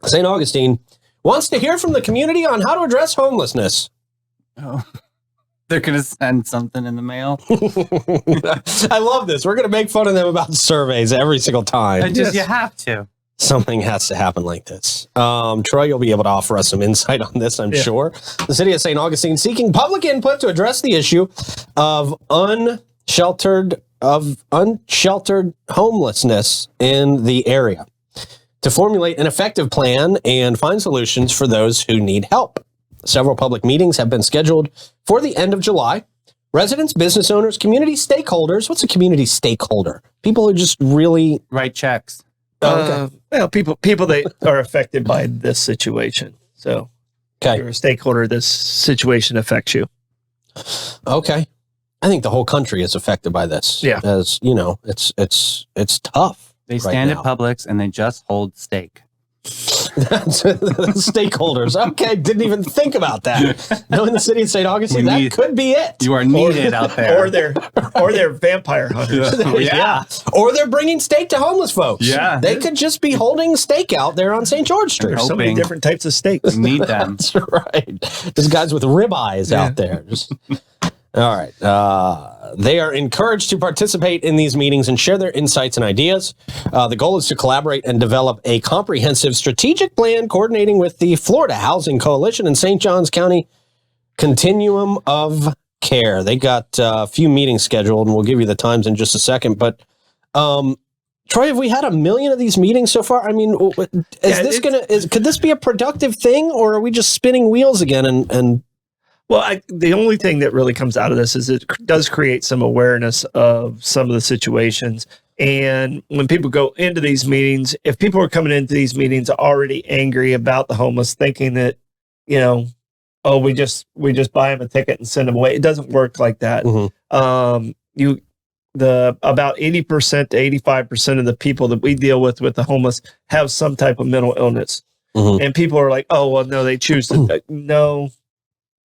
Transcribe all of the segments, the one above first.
St. Augustine wants to hear from the community on how to address homelessness. Oh, they're going to send something in the mail. I love this. We're going to make fun of them about surveys every single time. You have to. Something has to happen like this. Troy, you'll be able to offer us some insight on this, I'm sure. The city of St. Augustine seeking public input to address the issue of unsheltered homelessness in the area, to formulate an effective plan and find solutions for those who need help. Several public meetings have been scheduled for the end of July. Residents, business owners, community stakeholders. What's a community stakeholder? People who just really write checks. Okay. Well, people that are affected by this situation. So, if you're a stakeholder, this situation affects you. Okay. I think the whole country is affected by this. Yeah. As you know, it's tough. They stand at Publix and they just hold steak. Stakeholders. Okay, didn't even think about that. Knowing the city of St. Augustine, that could be it. You are needed out there. Or they're vampire hunters. Yeah. Or they're bringing steak to homeless folks. Yeah. They could just be holding steak out there on St. George Street. There's so many different types of steaks. We need them. That's right. There's guys with rib eyes out there. All right. They are encouraged to participate in these meetings and share their insights and ideas. The goal is to collaborate and develop a comprehensive strategic plan coordinating with the Florida Housing Coalition and St. Johns County Continuum of Care. They got a few meetings scheduled, and we'll give you the times in just a second. But, Troy, have we had 1 million of these meetings so far? I mean, could this be a productive thing, or are we just spinning wheels again and Well, the only thing that really comes out of this is it does create some awareness of some of the situations. And when people go into these meetings, if people are coming into these meetings already angry about the homeless, thinking that, we just buy them a ticket and send them away, it doesn't work like that. Mm-hmm. About 80% to 85% of the people that we deal with the homeless have some type of mental illness. Mm-hmm. And people are like, oh, well, no, they choose to. No.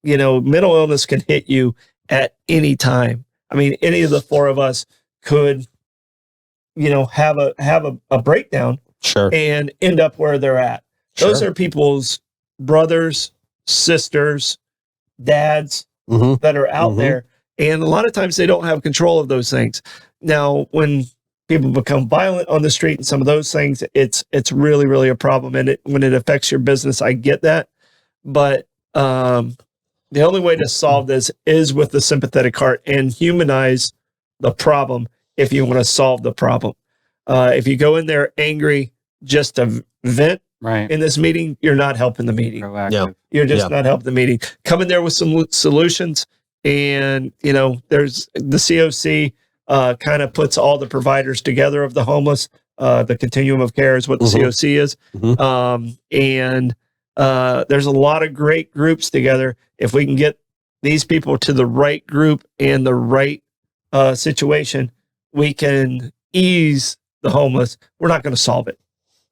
Mental illness can hit you at any time. I mean, any of the four of us could, have a breakdown, sure, and end up where they're at. Sure. Those are people's brothers, sisters, dads that are out there. And a lot of times they don't have control of those things. Now, when people become violent on the street and some of those things, it's really, really a problem. And when it affects your business, I get that. But, the only way to solve this is with the sympathetic heart and humanize the problem if you want to solve the problem. If you go in there angry just to vent in this meeting, you're not helping the meeting. Yeah. You're just not helping the meeting. Come in there with some solutions, and there's the COC kind of puts all the providers together of the homeless. The continuum of care is what the COC is. And there's a lot of great groups together. If we can get these people to the right group and the right situation, we can ease the homeless. We're not going to solve it.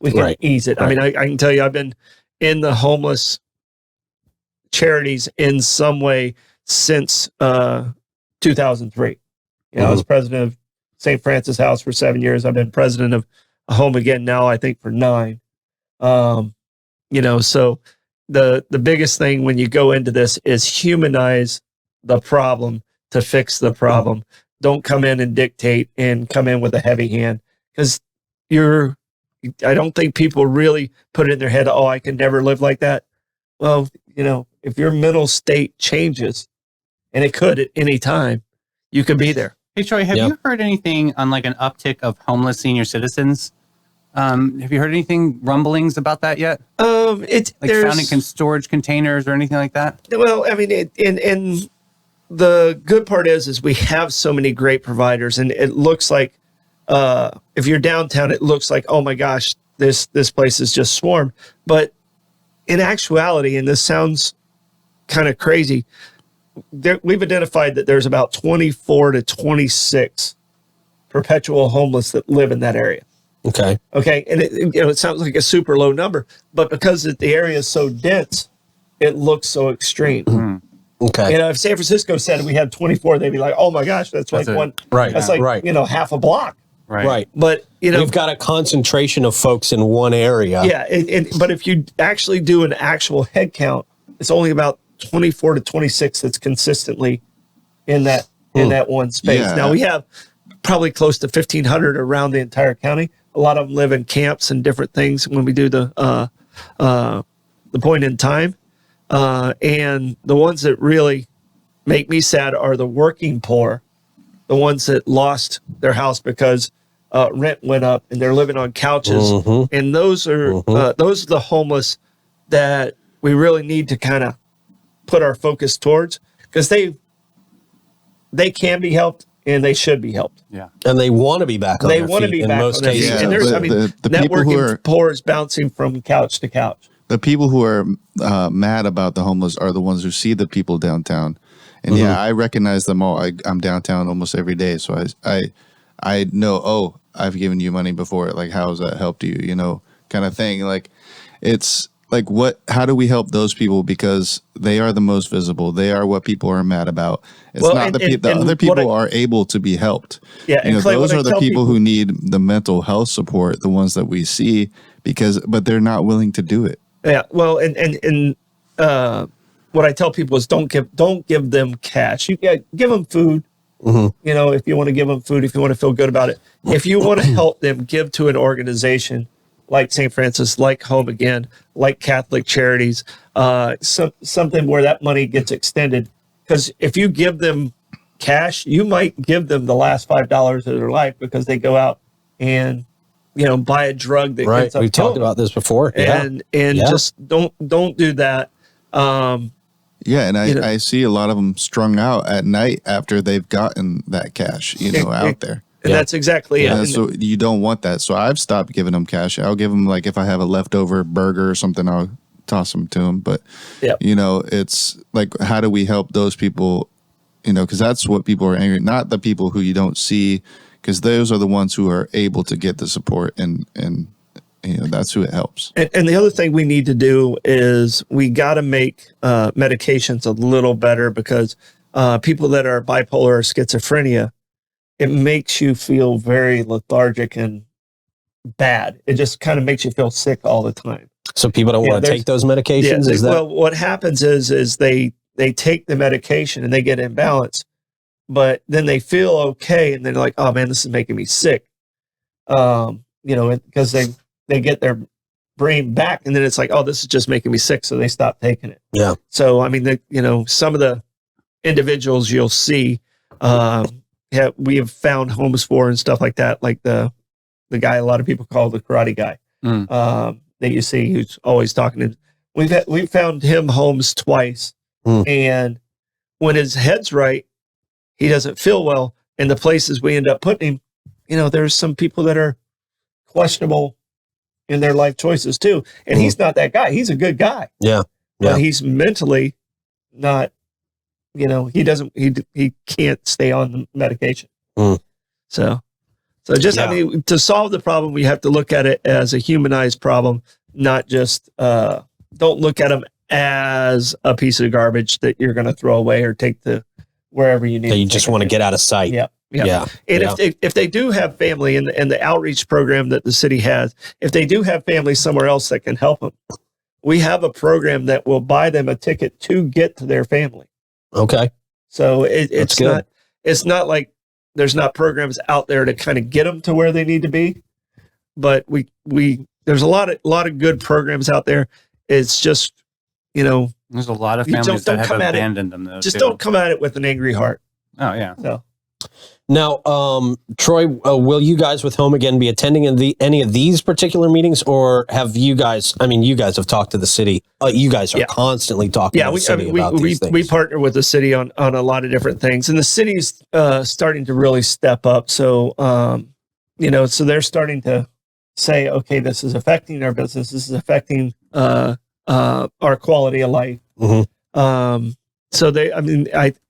We can ease it. I mean, I can tell you, I've been in the homeless charities in some way since 2003. I was president of St. Francis House for 7 years. I've been president of Home Again now, I think, for 9. So the biggest thing when you go into this is humanize the problem to fix the problem. Don't come in and dictate and come in with a heavy hand, because I don't think people really put it in their head, oh, I can never live like that. Well, if your mental state changes, and it could at any time, you could be there. Hey, Troy, have you heard anything on like an uptick of homeless senior citizens? Have you heard anything rumblings about that yet? It's like found in storage containers or anything like that? Well, I mean, and the good part is we have so many great providers, and it looks like if you're downtown, it looks like, oh my gosh, this place is just swarmed. But in actuality, and this sounds kind of crazy, we've identified that there's about 24 to 26 perpetual homeless that live in that area. Okay. And it sounds like a super low number, but because the area is so dense, it looks so extreme. Okay. If San Francisco said we had 24, they'd be like, "Oh my gosh, that's like one. Right. That's like half a block." Right. But, we've got a concentration of folks in one area. Yeah. But if you actually do an actual head count, it's only about 24 to 26 that's consistently in that one space. Yeah. Now we have probably close to 1,500 around the entire county. A lot of them live in camps and different things when we do the point in time. And the ones that really make me sad are the working poor, the ones that lost their house because rent went up and they're living on couches. And those are the homeless that we really need to kind of put our focus towards, because they can be helped and they should be helped. Yeah. And they want to be back on their feet in most cases. Yeah, And there's, the people who networking are poor is bouncing from couch to couch. the people who are mad about the homeless are the ones who see the people downtown. And yeah, I recognize them all. I'm downtown almost every day, so I know. Oh, I've given you money before. Like, how has that helped you? You know, kind of thing. Like, it's like, what? How do we help those people? Because they are the most visible. They are what people are mad about. It's not the other people are able to be helped. Yeah, you know, Clay, those are the people who need the mental health support. The ones that we see, but they're not willing to do it. Yeah, well, and what I tell people is don't give them cash. You give them food. You know, if you want to give them food, if you want to feel good about it, if you want to help them, give to an organization like St. Francis, like Home Again, like Catholic Charities, something where that money gets extended. Because if you give them cash, you might give them the last $5 of their life because they go out and, you know, buy a drug that ends up We've talked about this before. And just don't do that. Yeah, and I see a lot of them strung out at night after they've gotten that cash, out there. And that's exactly it. So you don't want that. So I've stopped giving them cash. I'll give them, like, if I have a leftover burger or something, I'll toss them to them. But, it's like, how do we help those people, because that's what people are angry, not the people who you don't see, because those are the ones who are able to get the support and that's who it helps. And the other thing we need to do is we got to make medications a little better, because people that are bipolar or schizophrenia, it makes you feel very lethargic and bad. It just kind of makes you feel sick all the time. So people don't want to take those medications? Well, what happens is they take the medication and they get imbalanced, but then they feel okay and they're like, oh man, this is making me sick. Because they get their brain back, and then it's like, oh, this is just making me sick. So they stop taking it. Yeah. So, I mean, some of the individuals you'll see, we have found homes for and stuff like that. Like the guy, a lot of people call the karate guy, that you see, who's always talking to. We've found him homes twice. And when his head's right, he doesn't feel well. And the places we end up putting him, there's some people that are questionable in their life choices too. And he's not that guy. He's a good guy. Yeah. But he's mentally not, he can't stay on the medication. So just, I mean, to solve the problem, we have to look at it as a humanized problem, not just, don't look at them as a piece of garbage that you're going to throw away or take to wherever you need. That you just want to get out of sight. Yeah. And if they do have family and the outreach program that the city has, if they do have family somewhere else that can help them, we have a program that will buy them a ticket to get to their family. Okay. So it's not like there's not programs out there to kind of get them to where they need to be, but there's a lot of good programs out there. It's just, there's a lot of families that have abandoned them though. Just don't come at it with an angry heart. Oh yeah. So. Now, Troy, will you guys with Home Again be attending any of these particular meetings, or have you guys? I mean, you guys have talked to the city. You guys are constantly talking to the city about these things. We partner with the city on a lot of different things, and the city's starting to really step up. So, so they're starting to say, okay, this is affecting our business. This is affecting our quality of life.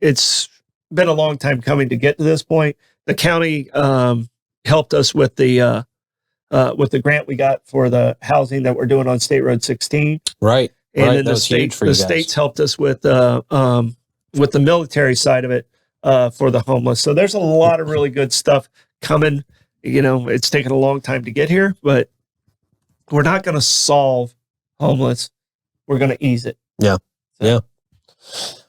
It's been a long time coming to get to this point. The county helped us with the grant we got for the housing that we're doing on State Road 16. Right. And then the states helped us with the military side of it for the homeless. So there's a lot of really good stuff coming. it's taken a long time to get here, but we're not going to solve homeless. We're going to ease it. Yeah. Yeah.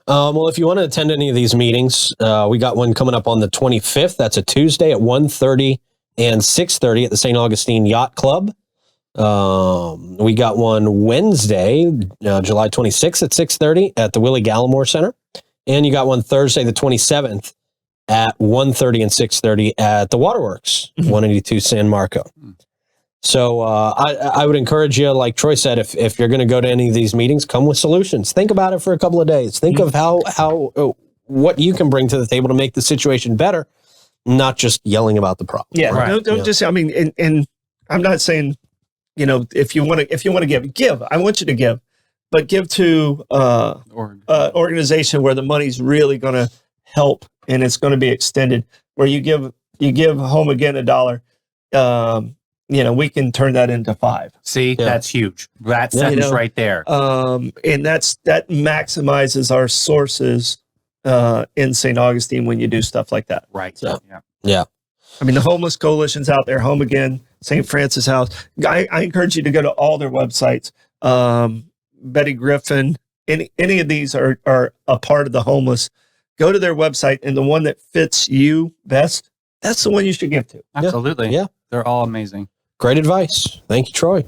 Well, if you want to attend any of these meetings, we got one coming up on the 25th. That's a Tuesday at 1:30 and 6:30 at the St. Augustine Yacht Club. We got one Wednesday, July 26th at 6:30 at the Willie Gallimore Center. And you got one Thursday, the 27th at 1:30 and 6:30 at the Waterworks, 182 San Marco. So I would encourage you, like Troy said, if you're going to go to any of these meetings, come with solutions. Think about it for a couple of days. Think of what you can bring to the table to make the situation better, not just yelling about the problem. Yeah, right. don't just. I mean, and I'm not saying, if you want to give. I want you to give, but give to organization where the money's really going to help and it's going to be extended. Where you give Home Again $1. We can turn that into 5. See, that's huge. That sentence right there. And that maximizes our sources in St. Augustine when you do stuff like that. Right. So, Yeah. I mean, the homeless coalition's out there, Home Again, St. Francis House. I encourage you to go to all their websites. Betty Griffin, any of these are a part of the homeless. Go to their website, and the one that fits you best, that's the one you should give to. Absolutely. Yeah. They're all amazing. Great advice. Thank you, Troy.